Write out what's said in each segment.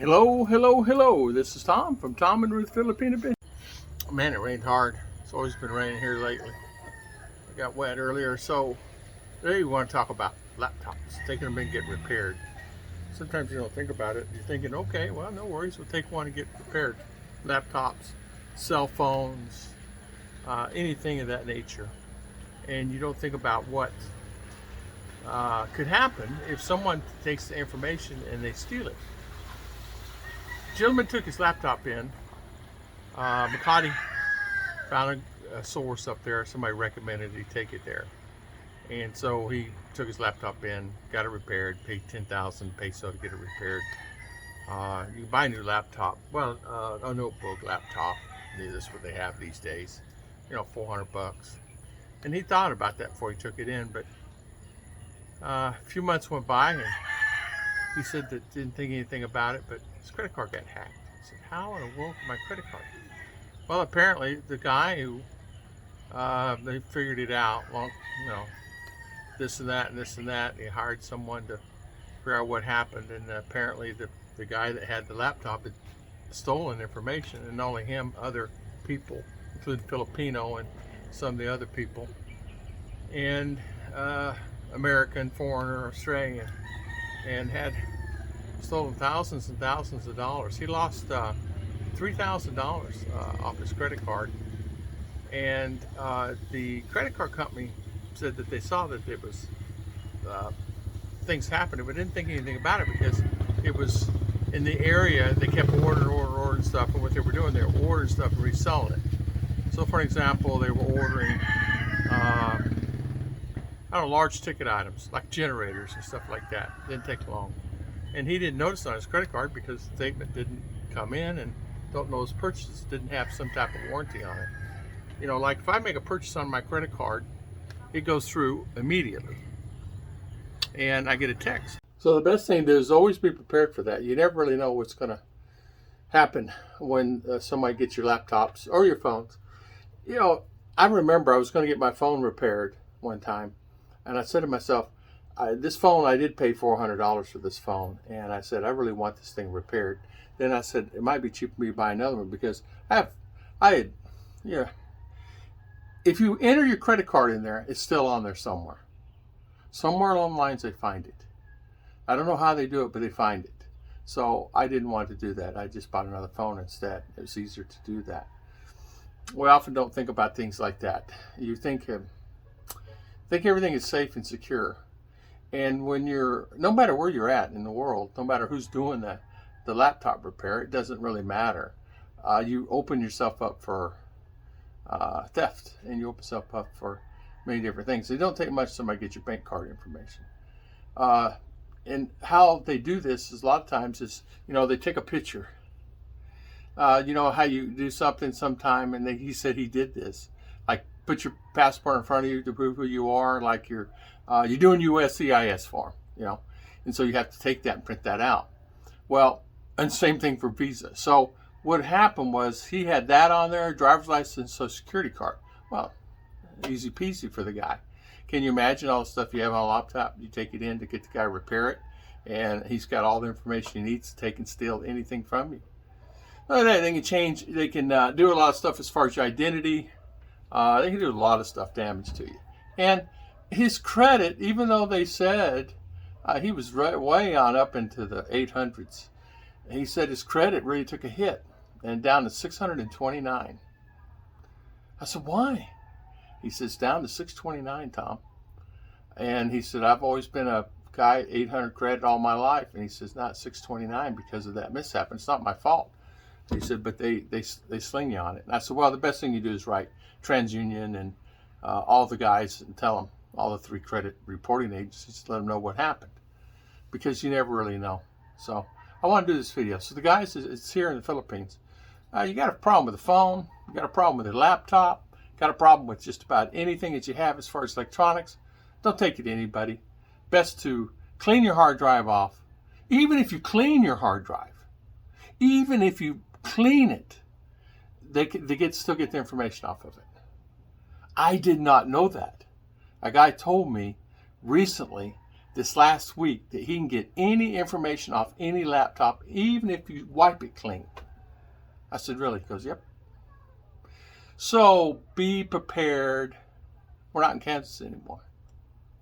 Hello, hello, hello. This is Tom from Tom and Ruth Filipino Business. Man, it rained hard. It's always been raining here lately. I got wet earlier, so today we want to talk about laptops, taking them in and getting repaired. Sometimes you don't think about it. You're thinking, okay, well, no worries. We'll take one and get repaired. Laptops, cell phones, anything of that nature. And you don't think about what could happen if someone takes the information and they steal it. The gentleman took his laptop in. McCarty found a source up there. Somebody recommended he take it there. And so he took his laptop in, got it repaired, paid 10,000 peso to get it repaired. You buy a new laptop, well, a notebook laptop, this is what they have these days, $400. And he thought about that before he took it in, but a few months went by and he said that didn't think anything about it, but his credit card got hacked. He said, how in the world did my credit card? Well, apparently the guy who, they figured it out, this and that and this and that. And he hired someone to figure out what happened, and apparently the guy that had the laptop had stolen information, and not only him, other people, including Filipino and some of the other people, and American, foreigner, Australian, and had stolen thousands and thousands of dollars. He lost $3,000 off his credit card, and the credit card company said that they saw that there was things happening, but didn't think anything about it because it was in the area. They kept ordering stuff, and what they were doing, they were ordering stuff and reselling it. So for example, they were ordering large ticket items like generators and stuff like that. Didn't take long, and he didn't notice on his credit card because the statement didn't come in, and don't know his purchases didn't have some type of warranty on it. Like if I make a purchase on my credit card, it goes through immediately and I get a text. So the best thing to do is always be prepared for that. You never really know what's going to happen when somebody gets your laptops or your phones. I remember I was going to get my phone repaired one time, and I said to myself, this phone, I did pay $400 for this phone, and I said, I really want this thing repaired. Then I said, it might be cheaper for me to buy another one because if you enter your credit card in there, it's still on there somewhere. Somewhere along the lines they find it. I don't know how they do it, but they find it. So I didn't want to do that. I just bought another phone instead. It was easier to do that. We often don't think about things like that. You think everything is safe and secure. And when no matter where you're at in the world, no matter who's doing the laptop repair, it doesn't really matter. You open yourself up for theft, and you open yourself up for many different things. It don't take much for somebody to get your bank card information. And how they do this is a lot of times is, they take a picture. How you do something sometime, and he said he did this. Like put your passport in front of you to prove who you are, like you're doing USCIS form, and so you have to take that and print that out. Well, and same thing for Visa. So what happened was he had that on there, driver's license, social security card. Well, easy peasy for the guy. Can you imagine all the stuff you have on a laptop? You take it in to get the guy to repair it, and he's got all the information he needs to take and steal anything from you. Well, they can change. They can do a lot of stuff as far as your identity. They can do a lot of stuff damage to you. And his credit, even though they said he was way on up into the 800s, he said his credit really took a hit and down to 629. I said, why? He says, down to 629, Tom. And he said, I've always been a guy, 800 credit all my life. And he says, not 629 because of that mishap. And it's not my fault. He said, but they sling you on it. And I said, well, the best thing you do is write TransUnion and all the guys and tell them, all the 3 credit reporting agencies, let them know what happened. Because you never really know. So I want to do this video. So the guys, it's here in the Philippines. You got a problem with the phone. You got a problem with the laptop. Got a problem with just about anything that you have as far as electronics. Don't take it to anybody. Best to clean your hard drive off. Even if you clean your hard drive, even if you clean it, they still get the information off of it. I did not know that. A guy told me recently this last week that he can get any information off any laptop, even if you wipe it clean. I said, really? He goes, yep. So be prepared. We're not in Kansas anymore.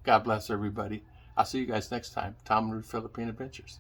God bless everybody. I'll see you guys next time. Tom and Ruth Philippine Adventures.